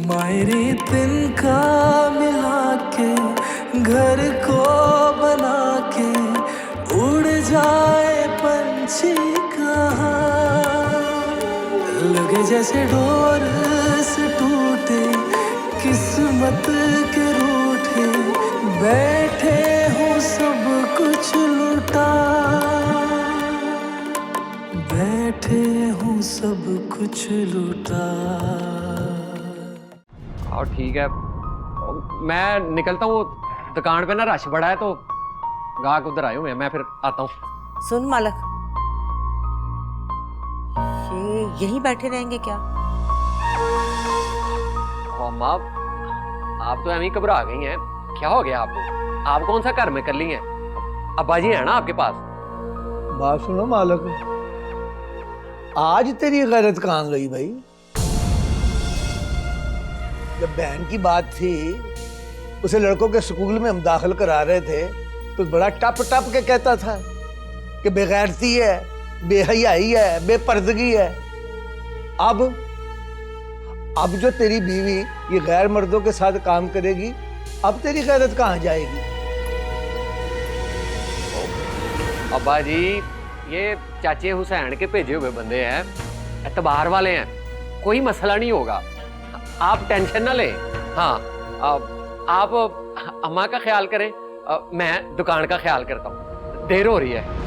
मायरी तिनका मिला के घर को बना के उड़ जाए पंछी कहाँ। लगे जैसे डोर से टूटे किस्मत के रूठे, बैठे हूँ सब कुछ लुटा, बैठे हूँ सब कुछ लुटा। और ठीक है, मैं निकलता हूँ, दुकान पे ना रश बड़ा है तो गाहक उधर आए हुए हैं, मैं फिर आता हूँ। सुन मालक, ये यहीं बैठे रहेंगे क्या? माँ, आप तो ऐਵੇਂ घबरा गई हैं, क्या हो गया आपको? आप कौन सा घर में कर ली हैं? अब्बा जी है ना आपके पास? बात सुनो मालक, आज तेरी गैरत कहाँ गई भाई? जब बहन की बात थी, उसे लड़कों के स्कूल में हम दाखिल करा रहे थे तो बड़ा टप टप के कहता था कि बेगैरती है, बेहयाई है, बेपर्दगी है। अब जो तेरी बीवी ये गैर मर्दों के साथ काम करेगी, अब तेरी गैरत कहाँ जाएगी? अब्बा जी, ये चाचे हुसैन के भेजे हुए बंदे हैं, एतबार वाले हैं, कोई मसला नहीं होगा, आप टेंशन ना लें। हाँ, आप अम्मा का ख्याल करें, मैं दुकान का ख्याल करता हूँ, देर हो रही है।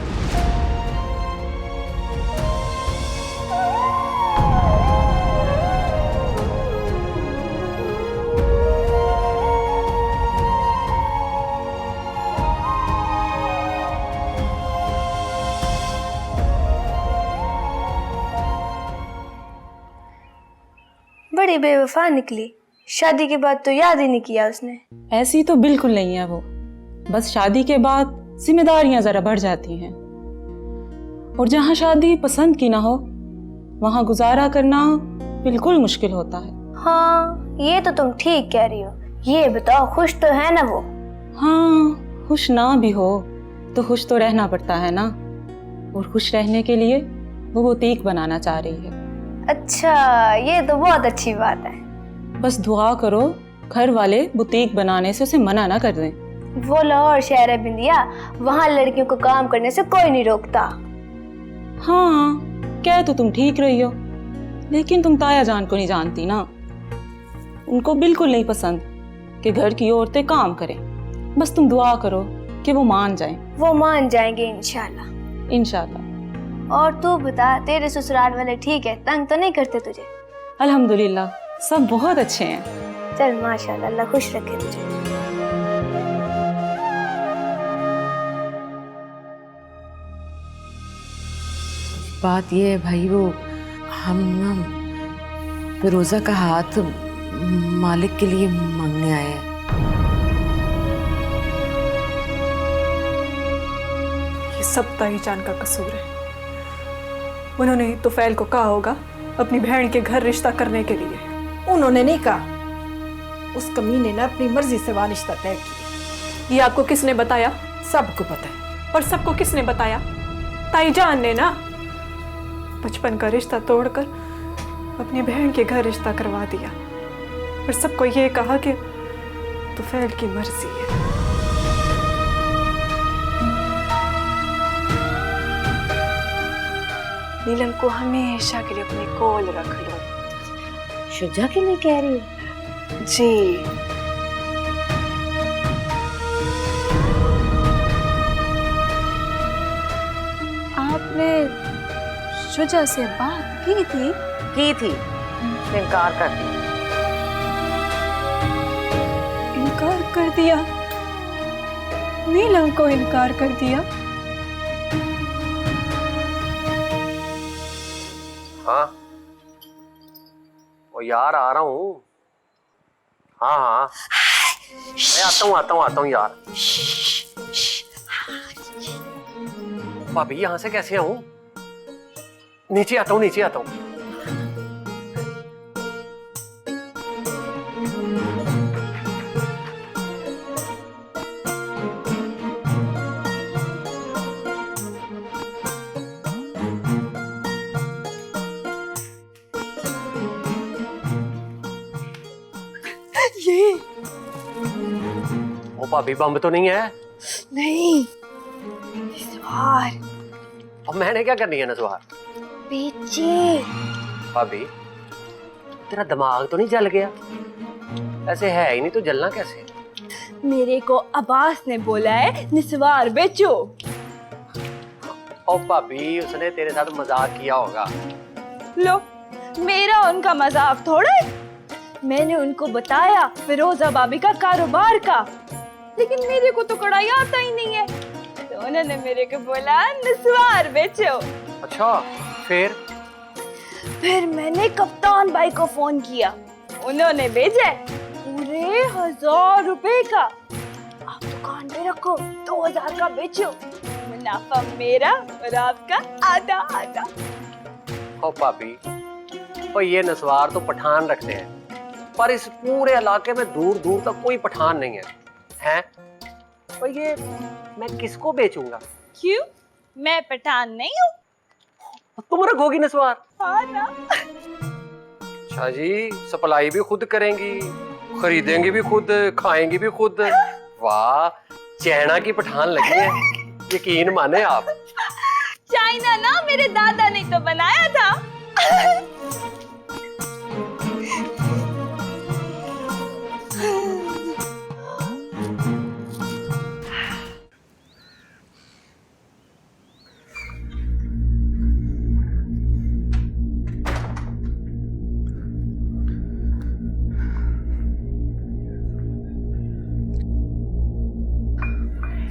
बड़ी बेवफा निकली, शादी के बाद तो याद ही नहीं किया उसने। ऐसी तो बिल्कुल नहीं है वो, बस शादी के बाद जिम्मेदारियां जरा बढ़ जाती हैं, और जहाँ शादी पसंद की ना हो वहाँ गुजारा करना बिल्कुल मुश्किल होता है। हाँ, ये तो तुम ठीक कह रही हो। ये बताओ, खुश तो है ना वो? हाँ, खुश ना भी हो तो खुश तो रहना पड़ता है ना, और खुश रहने के लिए वो बुटीक बनाना चाह रही है। अच्छा, ये तो बहुत अच्छी बात है। बस दुआ करो घर वाले बुटीक बनाने से उसे मना ना कर दें। वो लाहौर शहर है बिंदिया, वहाँ लड़कियों को काम करने से कोई नहीं रोकता। हाँ, कह तो तुम ठीक रही हो, लेकिन तुम ताया जान को नहीं जानती ना, उनको बिल्कुल नहीं पसंद कि घर की औरतें काम करें। बस तुम दुआ करो कि वो मान जाएं। वो मान जाएंगे इंशाल्लाह। इंशाल्लाह। और तू बता, तेरे ससुराल वाले ठीक है, तंग तो नहीं करते तुझे? अल्हम्दुलिल्लाह, सब बहुत अच्छे हैं। चल माशाल्लाह, अल्लाह खुश रखे तुझे। बात ये है भाई, वो हम फिरोजा का हाथ मालिक के लिए मांगने आए हैं। ये सब ताईजान का कसूर है। उन्होंने ही तुफैल को कहा होगा अपनी बहन के घर रिश्ता करने के लिए। उन्होंने नहीं कहा, उस कमीने ने अपनी मर्जी से वह रिश्ता तय किया। ये आपको किसने बताया? सबको पता है। और सबको किसने बताया? ताईजान ने ना। बचपन का रिश्ता तोड़कर अपनी बहन के घर रिश्ता करवा दिया, और सबको ये कहा कि तुफैल की मर्जी है। नीलम को हमेशा के लिए अपने कोल रख लो। शुजा के लिए कह रही हो? जी। आपने शुजा से बात की थी? इनकार कर दिया। इनकार कर दिया? नीलम को इनकार कर दिया? हाँ, ओ यार आ रहा हूँ। हाँ हाँ, आता हूँ यार। भाभी यहाँ से कैसे आऊं? नीचे आता हूँ। ये ओ भाभी बम तो नहीं है? नहीं, निस्वार अब मैंने क्या करनी है नसवार? बेचे। भाभी तेरा दिमाग तो नहीं जल गया? ऐसे है ही नहीं तो जलना कैसे? मेरे को अब्बास ने बोला है निस्वार बेचो। ओ भाभी उसने तेरे साथ मजाक किया होगा। लो, मेरा उनका मजाक थोड़ा है। मैंने उनको बताया फिरोजा भाभी का कारोबार का, लेकिन मेरे को तो कढ़ाई आता ही नहीं है, तो उन्होंने मेरे को बोला निस्वार बेचो। अच्छा फिर मैंने कप्तान भाई को फोन किया, उन्होंने भेजा पूरे 1000 रुपए का। आप दुकान पे रखो, 2000 का बेचो, मुनाफा मेरा और आपका आधा आधा। ओ भाभी ओ ये नसवार तो पठान रखते हैं, पर इस पूरे इलाके में दूर दूर तक कोई पठान नहीं है, हैं? तो ये मैं किसको बेचूंगा? क्यों? मैं पठान नहीं हूँ? तुम रखोगी नसवार? हाँ ना। अच्छा जी, सप्लाई भी खुद करेंगी, खरीदेंगी भी खुद, खाएंगी भी खुद। वाह, चाइना की पठान लगी है, यकीन माने आप। चाइना ना मेरे दादा ने तो बनाया था।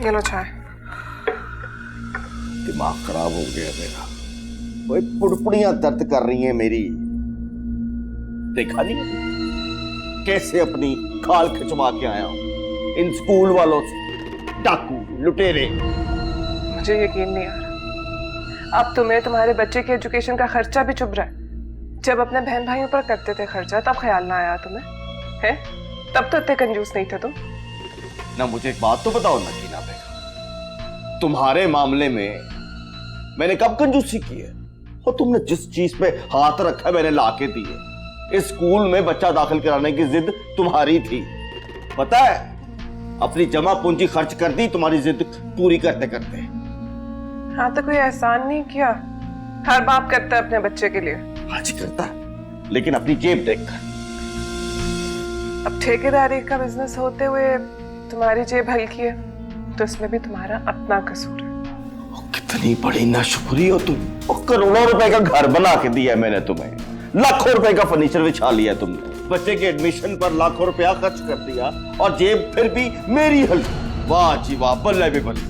ये लो चाय। दिमाग खराब हो गया मेरा। वही पुड़पुड़ियां दर्द कर रही हैं मेरी। देखा नहीं कैसे अपनी खाल खिंचवा के आया हूं इन स्कूल वालों से। डाकू लुटेरे। मुझे यकीन नहीं आ रहा, अब तुम्हें तुम्हारे बच्चे की एजुकेशन का खर्चा भी चुभ रहा है। जब अपने बहन भाइयों पर करते थे खर्चा तब ख्याल ना आया तुम्हें, है? तब तो इतने कंजूस नहीं थे तुम। ना मुझे एक बात तो बताओ नगीना बेगम, तुम्हारे मामले में मैंने कब कंजूसी की है? और तुमने जिस चीज पे हाथ रखा मैंने लाके दी है। इस स्कूल में बच्चा दाखिल कराने की जिद तुम्हारी थी, पता है? अपनी जमा पूंजी खर्च कर दी तुम्हारी जिद पूरी करते करते। हाँ तो कोई एहसान नहीं किया, हर बाप करता है अपने बच्चे के लिए। आज करता है, लेकिन अपनी जेब देखकर। अब ठेकेदारी का बिजनेस होते हुए तुम्हारी जेब हल्की है, तो इसमें भी तुम्हारा अपना कसूर है। कितनी बड़ी नाशुक्री हो तुम। और करोड़ों रुपए का घर बना के दिया मैंने तुम्हें, लाखों रुपए का फर्नीचर बिछा लिया तुमने, बच्चे के एडमिशन पर लाखों रुपया खर्च कर दिया, और जेब फिर भी मेरी हल्की। वाह जी वाह, बल्ले भी बल्ले।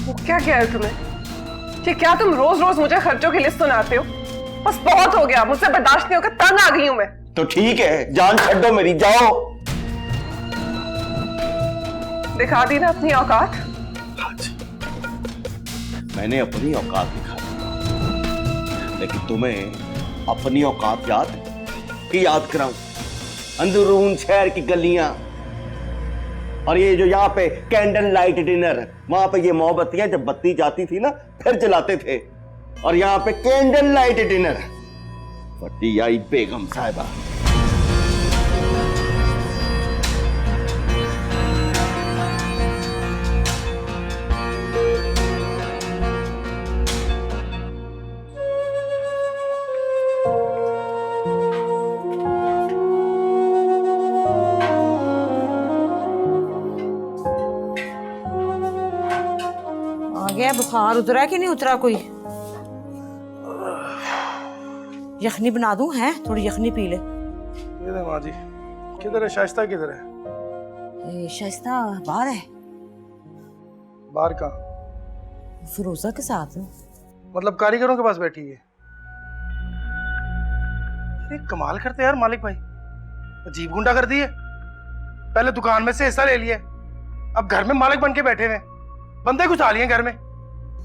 वो क्या किया है तुम्हें कि क्या तुम रोज रोज मुझे खर्चों की लिस्ट सुनाते हो? बस बहुत हो गया, मुझसे बर्दाश्त नहीं होकर तंग आ गई हूं मैं। तो ठीक है, जान छड्डो मेरी, जाओ। दिखा दी ना अपनी औकात। मैंने अपनी औकात दिखा दी, लेकिन तुम्हें अपनी औकात याद कि याद कराऊं? अंदरून शहर की गलियां और ये जो यहाँ पे कैंडल लाइट डिनर, वहां पे ये मोमबत्तियां जब बत्ती जाती थी ना फिर जलाते थे, और यहाँ पे कैंडल लाइट डिनर। फटी आई बेगम साहिबा। गया बुखार उतरा कि नहीं उतरा? कोई यखनी बना दूं? है थोड़ी यखनी पी ले। ये माँ जी, किधर है शाइस्ता? किधर है शाइस्ता? बाहर है। बाहर का फिरोजा के साथ। मतलब कारीगरों के पास बैठी है? अरे कमाल करते यार मालिक भाई, अजीब गुंडा कर दी है। पहले दुकान में से हिस्सा ले लिया, अब घर में मालिक बन के बैठे हैं, बंदे घुसा लिए घर में।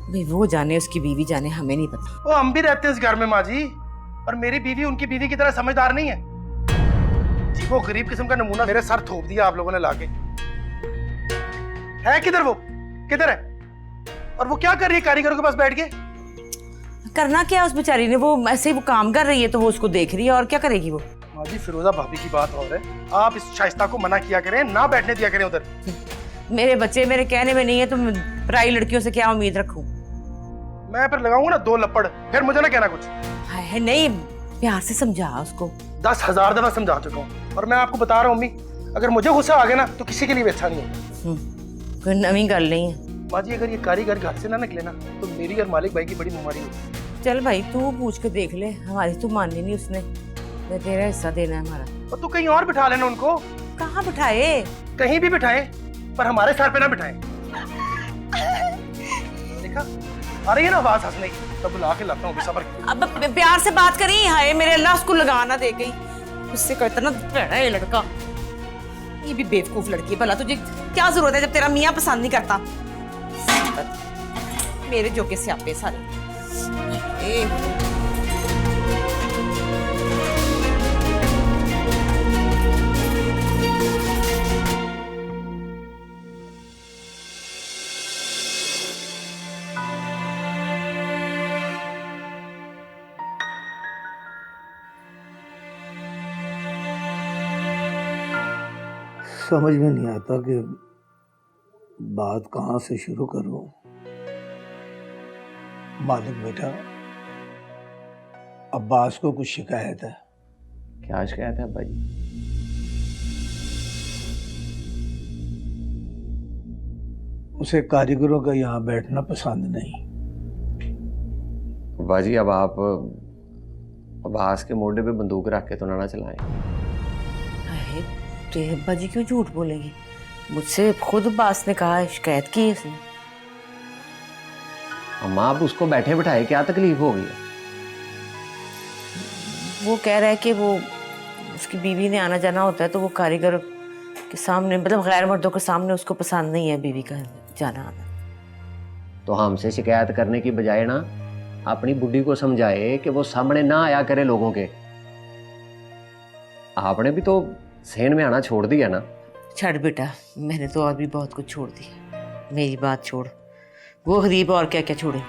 भाई वो जाने, उसकी बीवी जाने, हमें नहीं पता। वो हम भी रहते हैं इस घर में माँ जी, और मेरी बीवी उनकी बीवी की तरह समझदार नहीं है जी। वो गरीब किस्म का नमूना मेरे सर थोप दिया आप लोगों ने लाके। है किधर वो? किधर है? और वो क्या कर रही है कारीगरों के पास बैठ के? करना क्या उस बेचारी ने? वो ऐसे ही वो काम कर रही है तो वो उसको देख रही है, और क्या करेगी वो? हाँ जी, फिरोजा भाभी की बात और है। आप इस शाइस्ता को मना किया करें, ना बैठने दिया करें उधर। मेरे बच्चे मेरे कहने में नहीं है, तुम पराई लड़कियों से क्या उम्मीद रखूं? मैं फिर लगाऊंगा ना 2 लपड़, फिर मुझे ना कहना कुछ। है नहीं, प्यार से समझा उसको। 10,000 दफा समझा चुका हूँ, और मैं आपको बता रहा हूँ अम्मी, अगर मुझे गुस्सा आ गया ना तो किसी के लिए भी अच्छा नहीं होगा। कोई नवी गल नहीं है। माँ जी, अगर ये कारीगर घर से ना निकले ना तो मेरी और मालिक भाई की बड़ी बीमारी होगी। चल भाई तू पूछ के देख ले, हमारी तो मानी नहीं उसने। मैं तेरा हिस्सा देना है हमारा। और तू कहीं और बिठा लेना उनको। कहाँ बिठाए? कहीं भी बिठाए, पर हमारे सर पे ना बिठाए। देखा आ रही है ना आवाज हंसने की, तब बुला के लाता हूँ, सब्र। अब प्यार से बात करी। हाय मेरे अल्लाह, उसको लगाना दे गई। उससे कहता ना भैड़ा ये लड़का, ये भी बेवकूफ लड़की है। भला तुझे क्या जरूरत है जब तेरा मियाँ पसंद नहीं करता? मेरे जोके स्यापे सारे। समझ में नहीं आता कि बात कहाँ से शुरू करूं। मालिक बेटा, अब्बास को कुछ शिकायत है। क्या शिकायत है अब्बा जी? उसे कारीगरों का यहाँ बैठना पसंद नहीं। अब्बा जी, अब आप अब्बास के मोढे पे बंदूक रख के तो ना चलाएं। तो अब्बा जी क्यों झूठ बोलेंगे? मुझसे खुद अब्बास ने कहा है, शिकायत की है उसने। अम्मा, आप उसको बैठे बिठाए क्या तकलीफ हो गई है? वो कह रहा है कि वो उसकी बीवी ने आना जाना होता है तो वो कारीगर के सामने, मतलब गैर मर्दों के सामने उसको पसंद नहीं है बीवी का जाना आना। तो हमसे शिकायत करने की बजाय ना अपनी बुढ़ी को समझाए कि वो सामने ना आया करे लोगों के। आपने भी तो सहन में आना छोड़ दिया ना। छड़ बेटा, मैंने तो और भी बहुत कुछ छोड़ दिया। मेरी बात छोड़, वो गरीब और क्या क्या छोड़े।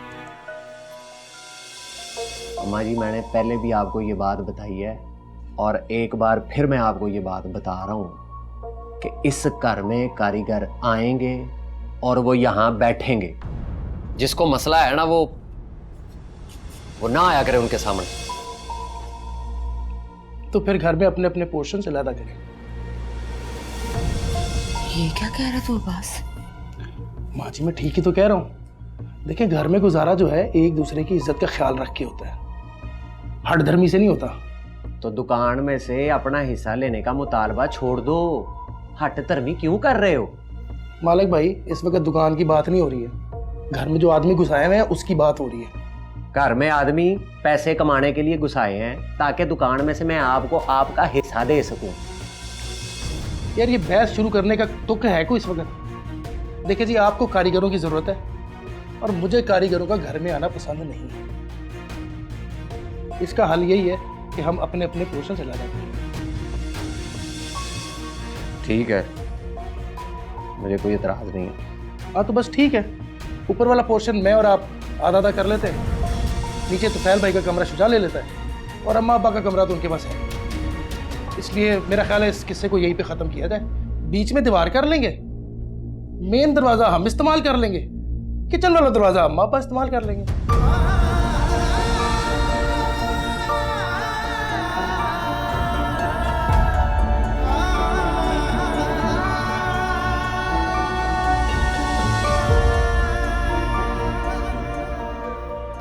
अम्मा जी, मैंने पहले भी आपको ये बात बताई है और एक बार फिर मैं आपको ये बात बता रहा हूँ कि इस घर में कारीगर आएंगे और वो यहाँ बैठेंगे। जिसको मसला है ना वो ना आया करे उनके सामने। तो फिर घर में अपने अपने पोर्शन से लादा करें। ये क्या कह रहा तू अब्बास? माँ जी, मैं ठीक ही तो कह रहा हूँ। देखिए, घर में गुजारा जो है एक दूसरे की इज्जत का ख्याल रख के होता है, हट धर्मी से नहीं होता। तो दुकान में से अपना हिस्सा लेने का मुतालबा छोड़ दो। हट धर्मी क्यों कर रहे हो? मालिक भाई, इस वक्त दुकान की बात नहीं हो रही है, घर में जो आदमी घुसाए हुए हैं उसकी बात हो रही है। घर में आदमी पैसे कमाने के लिए घुसाए हैं ताकि दुकान में से मैं आपको आपका हिस्सा दे सकूं। यार, ये बहस शुरू करने का तुक है कोई इस वक्त? देखिए जी, आपको कारीगरों की जरूरत है और मुझे कारीगरों का घर में आना पसंद नहीं है। इसका हल यही है कि हम अपने अपने पोर्शन से ला जाते हैं। ठीक है, मुझे कोई इतराज नहीं है। हाँ, तो बस ठीक है, ऊपर वाला पोर्शन मैं और आप आधा आधा कर लेते हैं। नीचे तुफैल भाई का कमरा शुजा ले लेता है और अम्मा अब्बा का कमरा तो उनके पास है। इसलिए मेरा ख्याल है इस किस्से को यहीं पे ख़त्म किया जाए। बीच में दीवार कर लेंगे, मेन दरवाज़ा हम इस्तेमाल कर लेंगे, किचन वाला दरवाज़ा अम्मा अब्बा इस्तेमाल कर लेंगे।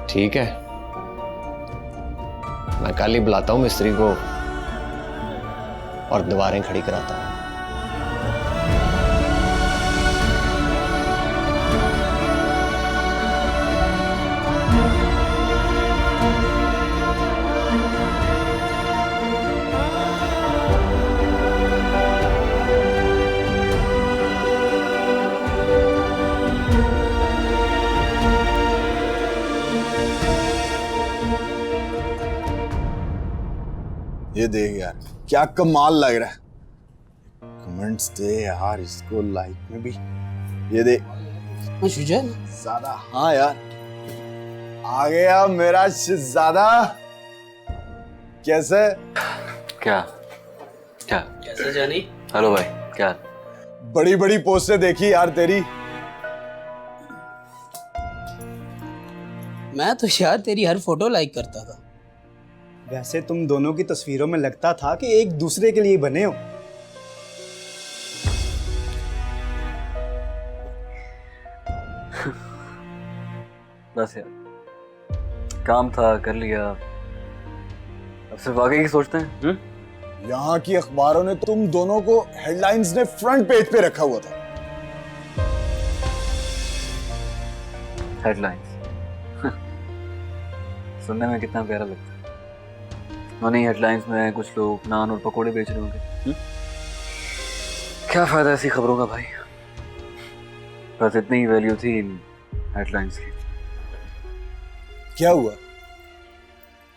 ठीक है, मैं कल ही बुलाता हूँ मिस्त्री को और दीवारें खड़ी कराता हूँ। ये देख यार, क्या कमाल लग रहा है। कमेंट्स दे यार इसको, लाइक में भी। ये देख शहजादा। हाँ यार, आ गया मेरा शहजादा। कैसे? क्या क्या कैसे जानी? हेलो भाई, क्या? बड़ी बड़ी पोस्टें देखी यार तेरी। मैं तो यार तेरी हर फोटो लाइक करता था। वैसे तुम दोनों की तस्वीरों में लगता था कि एक दूसरे के लिए बने हो। बस यार, काम था कर लिया, अब सिर्फ आगे की सोचते हैं। यहाँ की अखबारों ने तुम दोनों को हेडलाइंस ने फ्रंट पेज पे रखा हुआ था। हेडलाइंस सुनने में कितना प्यारा लगता है। उन्हीं हेडलाइंस में कुछ लोग नान और पकोड़े बेच रहे होंगे। क्या फायदा ऐसी खबरों का भाई, बस इतनी ही वैल्यू थी इन हेडलाइंस की। क्या हुआ?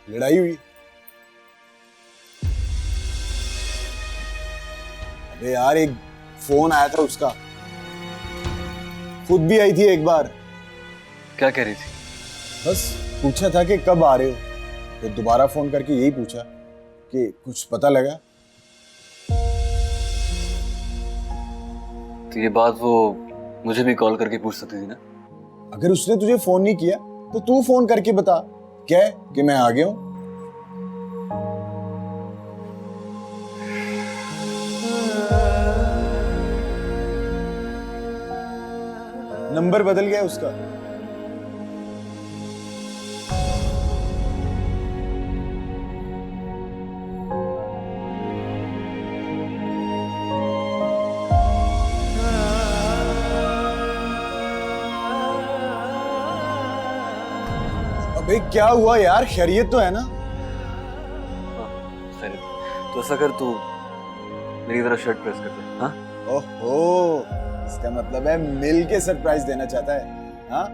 लड़ाई हुई? अरे यार, एक फोन आया था उसका, खुद भी आई थी एक बार। क्या कह रही थी? बस पूछा था कि कब आ रहे हो, फिर दोबारा फोन करके यही पूछा कि कुछ पता लगा। तो ये बात वो मुझे भी कॉल करके पूछ सकती थी ना। अगर उसने तुझे फोन नहीं किया तो तू फोन करके बता, क्या कि मैं आ गया हूं। नंबर बदल गया उसका। अबे क्या हुआ यार, खैरियत तो है ना? खैरियत। तो ऐसा कर, तू मेरी तरह शर्ट प्रेस कर दे। हाँ? ओहो, इसका मतलब है मिल के सरप्राइज देना चाहता है। हाँ?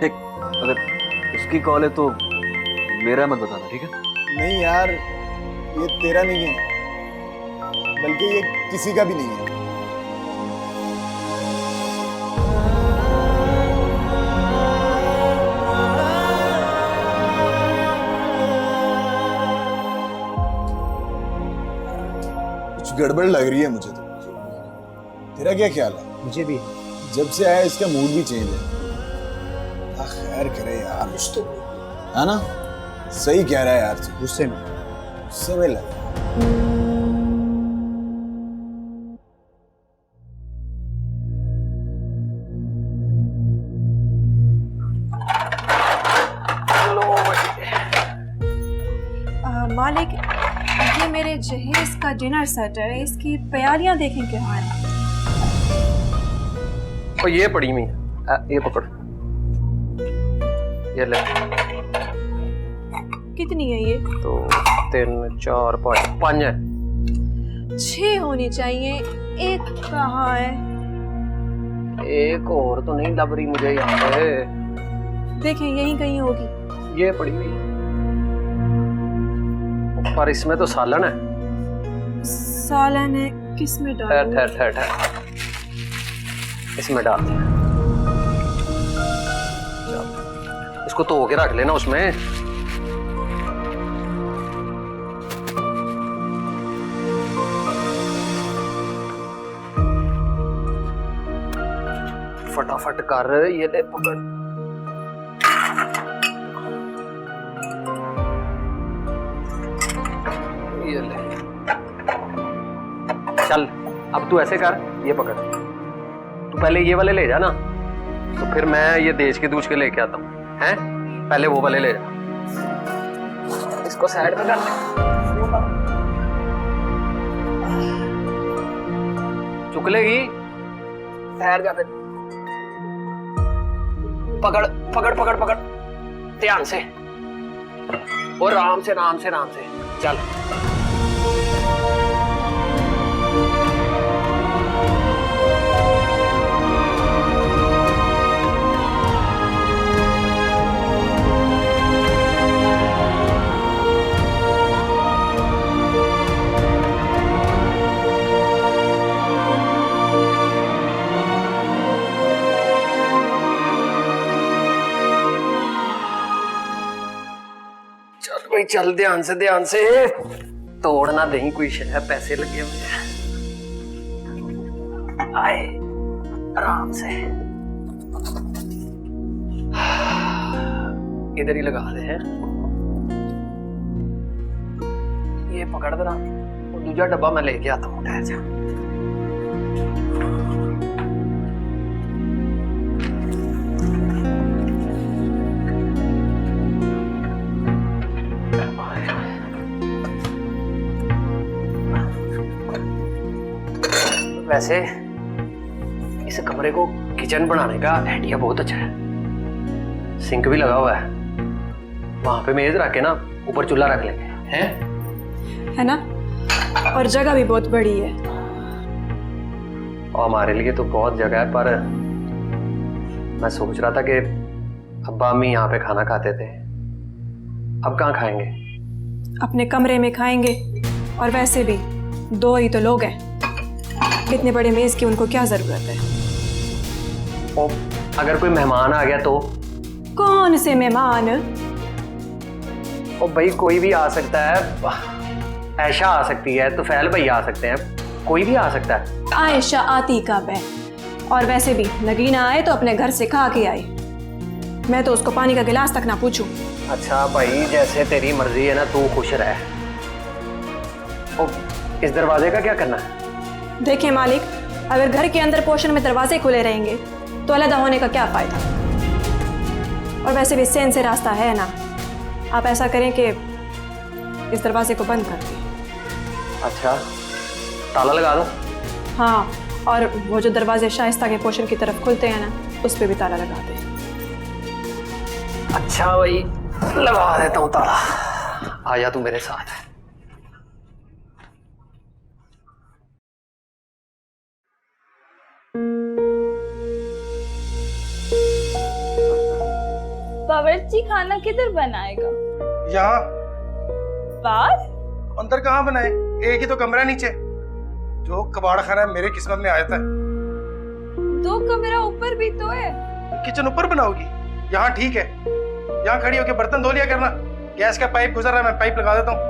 ठीक, अगर उसकी कॉल है तो मेरा मत बताना, ठीक है? नहीं यार, ये तेरा नहीं है, बल्कि ये किसी का भी नहीं है। कुछ गड़बड़ लग रही है मुझे तो। तेरा क्या ख्याल है? मुझे भी। जब से आया इसका मूड भी चेंज है। खैर करे यार, कुछ तो है ना? सही कह रहा है यार, गुस्से में लगा। मालिक, ये मेरे जहेज का डिनर सेट है, इसकी तैयारियां देखें क्या है। और ये पड़ी हुई है, ये पकड़, ये ले। कितनी है ये? तो 3 4 5 है। 6 होनी चाहिए। एक कहाँ है? एक और तो नहीं लग रही मुझे यहाँ पे। देखें, यहीं कहीं होगी। ये पड़ी हुई है, पर इसमें तो सालन है। सालन है, किस में डालूं? ठहर इसमें डाल दे। इसको तो होके रख लेना उसमें। फटाफट कर, ये ले पकड़। ये ले, चल अब तू ऐसे कर, ये पकड़। तू पहले ये वाले ले जा ना, तो फिर मैं ये देश के दूज के लेके आता हूँ। हैं? पहले वो वाले ले जा। इसको साइड में कर ले। चुक लेगी, ठहर जा फिर। पकड़ पकड़ पकड़ पकड़, ध्यान से और आराम से आराम से आराम से चल। कोई चल ध्यान से तोड़ना नहीं कोई शहर, पैसे लगे हुए हैं। आए आराम से, इधर ही लगा दे हैं। ये पकड़ देना, और दूसरा डब्बा मैं लेके आता हूँ, ठहर जा। वैसे इस कमरे को किचन बनाने का आइडिया बहुत अच्छा है। सिंक भी लगा हुआ है, वहां पे मेज रख के ना ऊपर चूल्हा रख लेंगे, है ना? और जगह भी बहुत बड़ी है। और हमारे लिए तो बहुत जगह है, पर मैं सोच रहा था कि अब्बा अम्मी यहाँ पे खाना खाते थे, अब कहाँ खाएंगे? अपने कमरे में खाएंगे। और वैसे भी 2 ही तो लोग हैं, इतने बड़े मेज की उनको क्या जरूरत है? और अगर कोई मेहमान आ गया तो? कौन से मेहमान? और भाई कोई भी आ सकता है, ऐशा आ सकती है, तो फैल भैया आ सकते हैं, कोई भी आ सकता है। आयशा आती कब है? और वैसे भी नगीना आए तो अपने घर से खा के आए, मैं तो उसको पानी का गिलास तक ना पूछूं। अच्छा भाई, जैसे तेरी मर्जी है ना, तू खुश रह। और इस दरवाजे का क्या करना है? देखिए मालिक, अगर घर के अंदर पोर्शन में दरवाजे खुले रहेंगे तो अलग होने का क्या फायदा? और वैसे भी सेन से रास्ता है ना, आप ऐसा करें कि इस दरवाजे को बंद कर दें। अच्छा, ताला लगा दो। हाँ, और वो जो दरवाजे शाइस्ता के पोर्शन की तरफ खुलते हैं ना, उस पे भी ताला लगा दें। अच्छा भाई, लगा देता हूँ ताला। आया तू मेरे साथ। बावर्ची खाना किधर बनाएगा? यहाँ। बाहर? अंदर कहाँ बनाए? एक ही तो कमरा नीचे, जो कबाड़ खाना मेरे किस्मत में आया था। 2 कमरा ऊपर भी तो है। किचन ऊपर बनाओगी? यहाँ ठीक है, यहाँ खड़ी होके बर्तन धो लिया करना। गैस का पाइप गुजर रहा है, मैं पाइप लगा देता हूँ।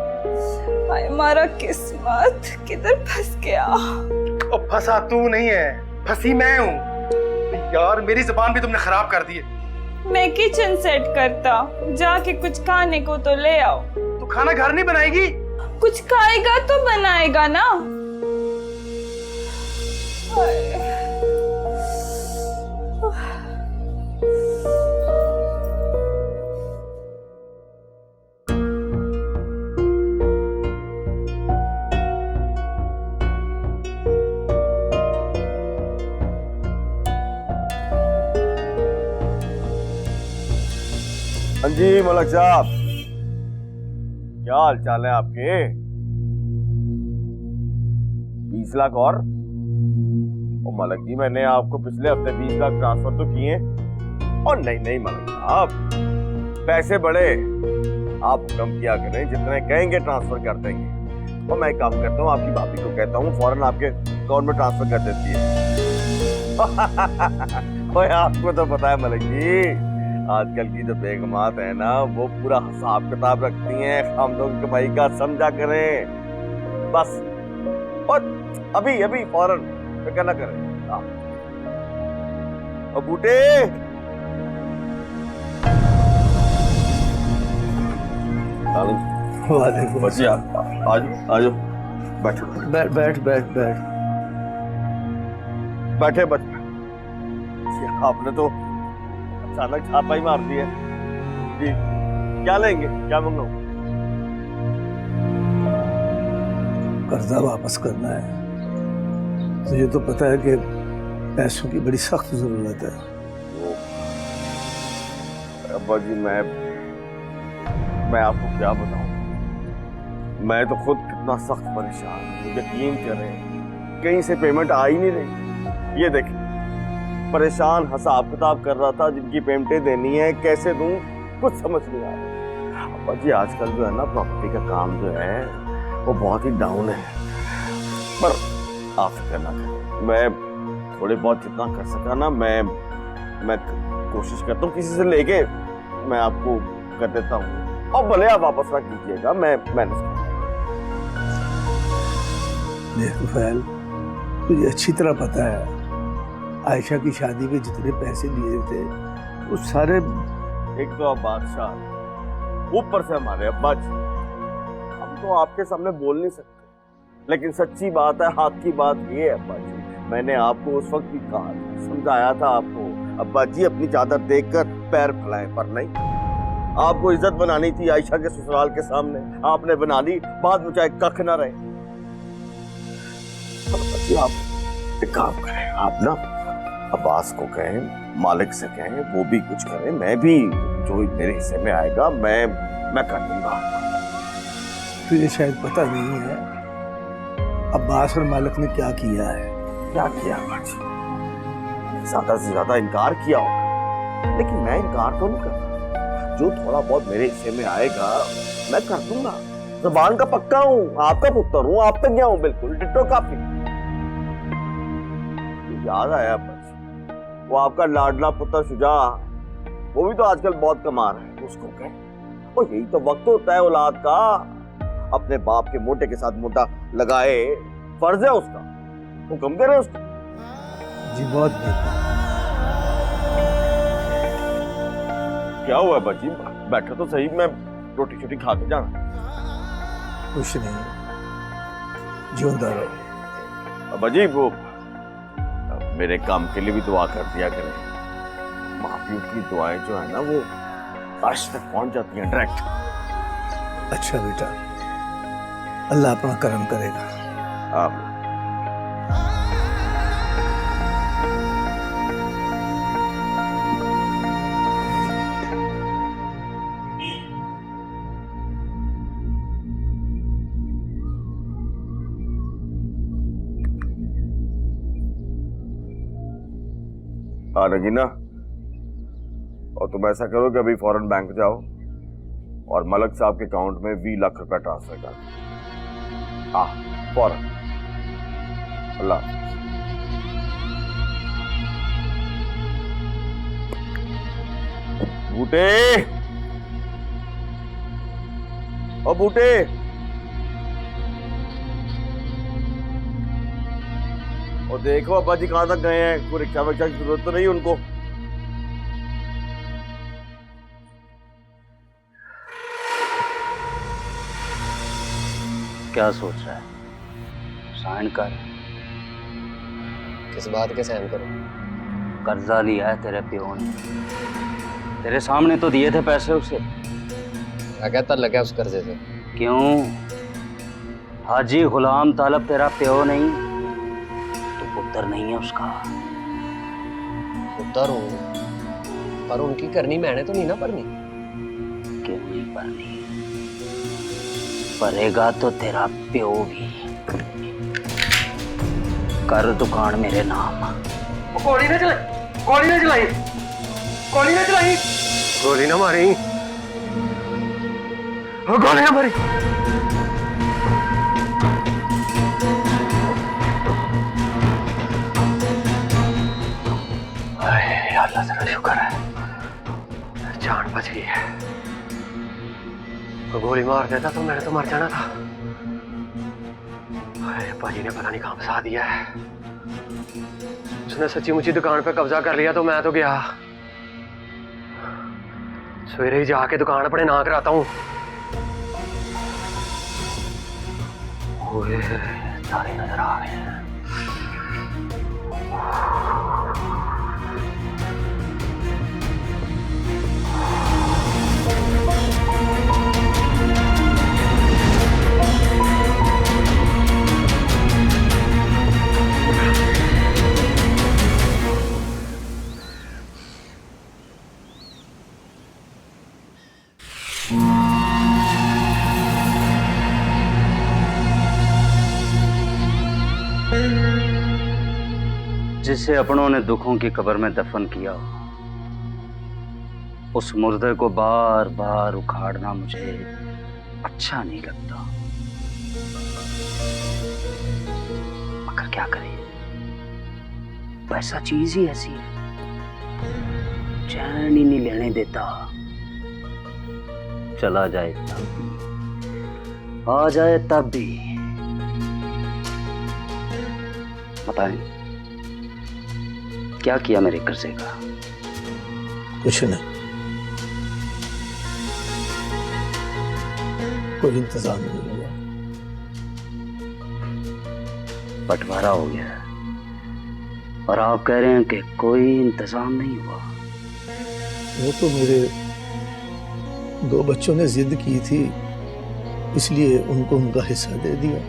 हमारा किस्मत किधर फंस गया? अब फंसा तू नहीं है, फंसी मैं हूँ। यार मेरी जुबान भी तुमने खराब कर दी है। मैं किचन सेट करता, जाके कुछ खाने को तो ले आओ। तू खाना घर नहीं बनाएगी? कुछ खाएगा तो बनाएगा ना। हाँ जी मलक साहब, क्या हाल चाल है आपके? 20 लाख और मलक जी, मैंने आपको पिछले हफ्ते 20 लाख ट्रांसफर तो किए। और नहीं मलक साहब, पैसे बड़े, आप हुक्म किया करें, जितने कहेंगे ट्रांसफर कर देंगे। और मैं काम करता हूँ, आपकी भाभी को कहता हूँ फौरन आपके अकाउंट में ट्रांसफर कर देती है। ओए आपको तो पता है मलक जी, आजकल की जो बेगमात है ना, वो पूरा हिसाब किताब रखती हैं। हम लोग कमाई का समझा करें बस। और अभी फौरन फिक्र न करें। और बूटे, बच्चे आजो, बैठो। बैठे बच्चे। आपने तो अचानक छापा ही मार दिया जी। क्या लेंगे, क्या मंगाऊं? कर्जा वापस करना है, तो ये तो पता है कि पैसों की बड़ी सख्त जरूरत है। अब्बा जी, मैं आपको क्या बताऊं, मैं तो खुद कितना सख्त परेशान हूं। यकीन करें, कहीं से पेमेंट आ ही नहीं रही। ये देखें, परेशान हिसाब किताब कर रहा था, जिनकी पेमेंटें देनी है कैसे दूं, कुछ समझ नहीं आ रहा। अब्बा जी, आजकल जो है ना, प्रॉपर्टी का काम जो है वो बहुत ही डाउन है। पर आप फिक्र ना करें, मैं थोड़े बहुत जितना कर सका ना, मैं कोशिश करता हूँ, किसी से लेके मैं आपको कर देता हूँ। और भले आप वापस ना कीजिएगा, मैं मैनेज करूंगा। देख फैल, तुझे अच्छी तरह पता है आयशा की शादी में जितने पैसे लिए थे वो सारे एक तो आप बादशाह, ऊपर से हमारे अब्बा जी। हम तो आपके सामने बोल नहीं सकते, लेकिन सच्ची बात है, हाथ की बात ये है अब्बा जी, मैंने आपको उस वक्त भी कहा, समझाया था आपको, अब्बा जी अपनी चादर देखकर पैर फैलाएं, पर नहीं। आपको इज्जत बनानी थी आयशा के ससुराल के सामने, आपने बना ली, बाद में चाहे कख ना रहे। आप एक काम करें, आप ना अब्बास को कहें, मालिक से कहें, वो भी कुछ करें, मैं भी जो मेरे हिस्से में आएगा मैं कर दूंगा। तुझे शायद पता नहीं है अब्बास और मालिक ने क्या किया है। क्या किया अब्बा जी? ज्यादा से ज्यादा इनकार किया होगा, लेकिन मैं इनकार तो नहीं करता। जो थोड़ा बहुत मेरे हिस्से में आएगा मैं कर दूंगा, ज़बान का पक्का हूँ, आपका पुत्र हूँ, आप पे गया हूँ, बिल्कुल डिट्टो कॉपी। याद आया अब्बा जी, वो आपका लाडला पुत्र शुजा, वो भी तो आजकल बहुत कमा रहा है, उसको कहें। और यही तो वक्त होता है औलाद का, अपने बाप के मोटे के साथ मोटा लगाए, फर्ज है उसका, हुक्म करे उसको। जी बहुत बेहतर। क्या हुआ बच्ची, बैठा तो सही, मैं रोटी छोटी खा के जाना। कुछ नहीं, जिंदा रहो। अब्बा जी वो मेरे काम के लिए भी दुआ कर दिया करें, माफियों की दुआएं जो है ना वो अर्श तक पहुंच जाती हैं डायरेक्ट। अच्छा बेटा, अल्लाह अपना करम करेगा। आमीन। हाँ रगीना, और तुम ऐसा करो कि अभी फौरन बैंक जाओ और मलक साहब के अकाउंट में 20 लाख रुपया ट्रांसफर कर। फौरन। अल्लाह। बूटे, ओ बूटे, और देखो अब्बा जी कहां तक गए हैं, कोई रिक्शा विक्शा की जरूरत तो नहीं उनको। क्या सोच रहा है? साइन कर। किस बात के साइन करो? कर्जा लिया है तेरे प्यो ने, तेरे सामने तो दिए थे पैसे उसे। क्या कहता लगा उस कर्जे से? क्यों? हाजी गुलाम तालब तेरा प्यो नहीं, पुत्र नहीं है उसका। पुत्र हूं, पर उनकी करनी मैंने तो नहीं ना भरनी। क्यों नहीं भरनी? भरेगा तो तेरा प्यो भी। कर दुकान मेरे नाम। गोली ना चलाई, गोली ना चलाई, गोली ना चलाई, गोली ना मारी, गोली ना मारी। अल्लाह तेरा शुक्र है, जान बच गई है। गोली मार देता तो मैंने तो मर जाना था। पाजी ने पता नहीं कहां फंसा दिया है। उसने सच्ची मुच्ची दुकान पे कब्जा कर लिया तो मैं तो गया। सवेरे ही जाके दुकान अपने ना कराता हूँ। तारे नजर आ गए हैं। जिसे अपनों ने दुखों की कब्र में दफन किया हो, उस मुर्दे को बार बार उखाड़ना मुझे अच्छा नहीं लगता। मगर क्या करें, पैसा चीज ही ऐसी है, चैन ही नहीं लेने देता। चला जाए तब भी, आ जाए तब भी। बताएं, क्या किया मेरे कर्जे का? कुछ नहीं, कोई इंतजाम नहीं हुआ। बंटवारा हो गया और आप कह रहे हैं कि कोई इंतजाम नहीं हुआ। वो तो मेरे 2 बच्चों ने जिद की थी, इसलिए उनको उनका हिस्सा दे दिया।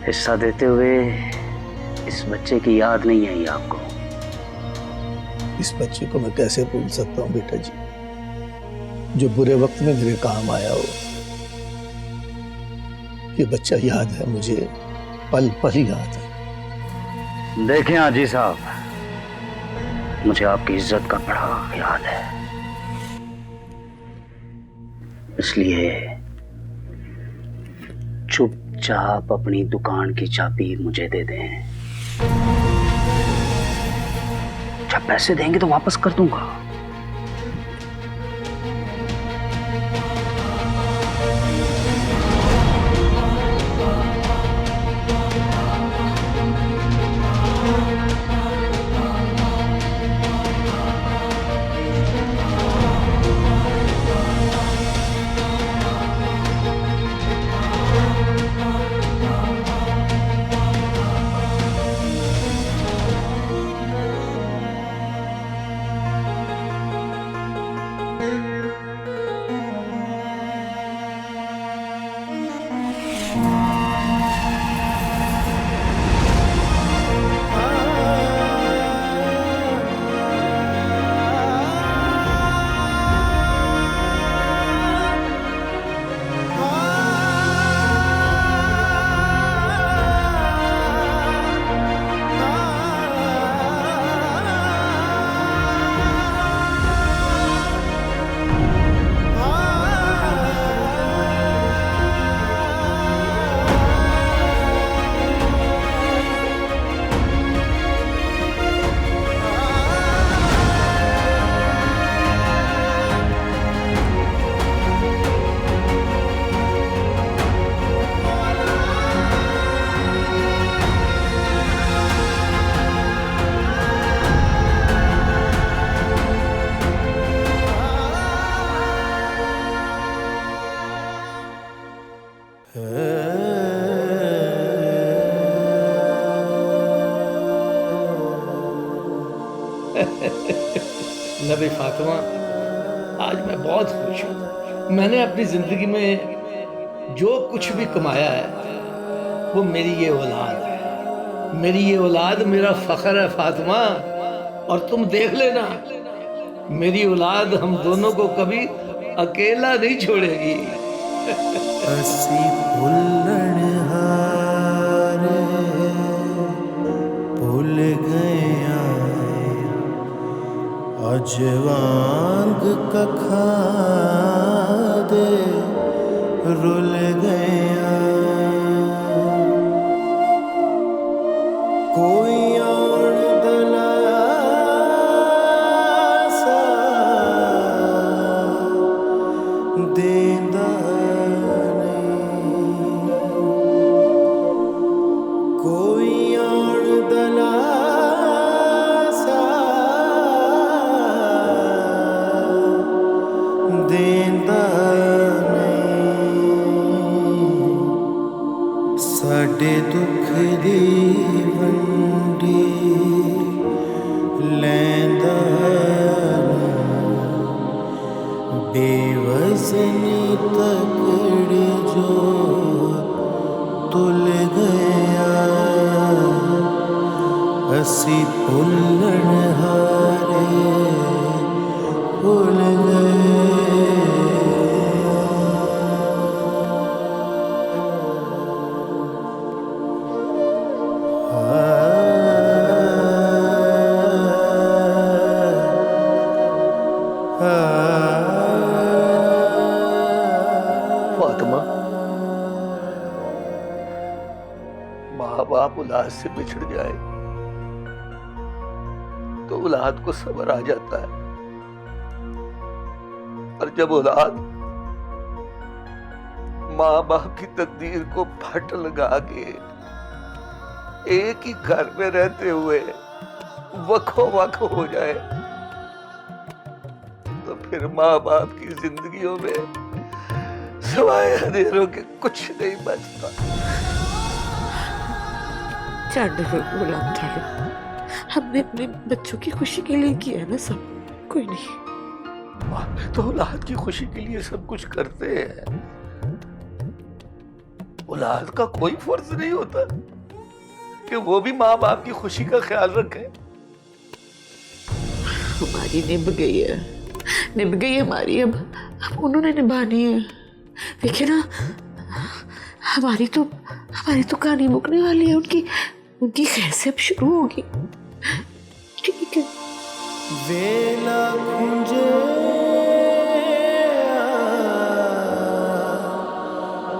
हिस्सा देते हुए इस बच्चे की याद नहीं आई आपको? इस बच्चे को मैं कैसे भूल सकता हूँ बेटा जी, जो बुरे वक्त में मेरे काम आया हो। ये बच्चा याद है मुझे, पल पल याद है। देखें हाजी साहब, मुझे आपकी इज्जत का बड़ा याद है, इसलिए चुपचाप अपनी दुकान की चाबी मुझे दे दें। जब पैसे देंगे तो वापस कर दूंगा। नबी फातिमा, आज मैं बहुत खुश हूँ। मैंने अपनी जिंदगी में जो कुछ भी कमाया है वो मेरी ये औलाद है। मेरी ये औलाद मेरा फख्र है फातिमा, और तुम देख लेना मेरी औलाद हम दोनों को कभी अकेला नहीं छोड़ेगी। असी भुल्लण हारे भूल गया, अजवांग कखा दे रुल गया। कोई और दलासा देंदा कोई और दलासा देंदा साडे दुख दी वंडी लैंदा बेवज़नी तकड़े जो तुल गया। असी भुल्लण हारे भूल गए। फातिमा, माँ बाप औलाद से बिछड़ जाए तो औलाद को सब्र आ जाता है, और जब औलाद माँ बाप की तकदीर को फट लगा के एक ही घर में रहते हुए वक्फो वक्फ हो जाए तो फिर माँ बाप की जिंदगियों में सिवाय अंधेरों के कुछ नहीं बचता। गुलाम था, हमने अपने बच्चों की खुशी के लिए किया ना सब, कोई नहीं। बाप तो औलाद की खुशी के लिए सब कुछ करते हैं। औलाद का कोई फर्ज नहीं होता कि वो भी माँ बाप की खुशी का ख्याल रखे। हमारी निभ गई है हमारी, अब उन्होंने निभानी है। देखिए ना, हमारी तो कहानी मुकने वाली है, उनकी खैर से अब शुरू होगी। ठीक है। वेला कुंजे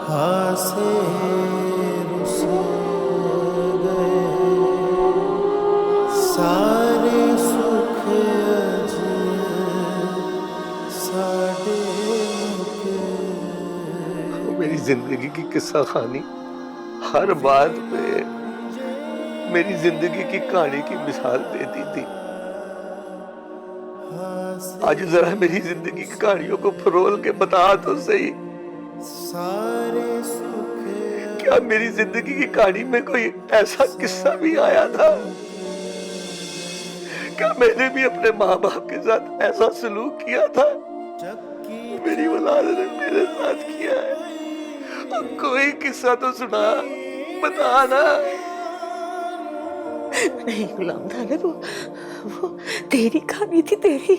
हासे रुसे गए सारे सुख साडे मेरी जिंदगी की किस्सा खानी हर बात पे मेरी जिंदगी की कहानी की मिसाल देती थी। आज जरा मेरी जिंदगी की कहानियों को फरोल के बता तो सही, क्या मेरी जिंदगी की कहानी में कोई ऐसा किस्सा भी आया था? क्या मैंने भी अपने माँ बाप के साथ ऐसा सलूक किया था? मेरी औलाद ने मेरे साथ किया है। और कोई किस्सा तो सुना, बता ना। नहीं गुलाम था, वो तेरी कहानी थी, तेरी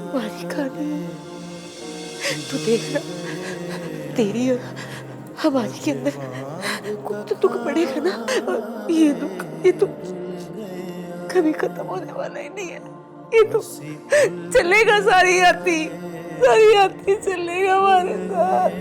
हमारी कहानी। तू देख रहा, तेरी और हमारी के अंदर कोई तो दुख पड़ेगा ना, और ये दुख कभी खत्म होने वाला ही नहीं है। ये तो चलेगा, सारी आती चलेगा हमारे साथ।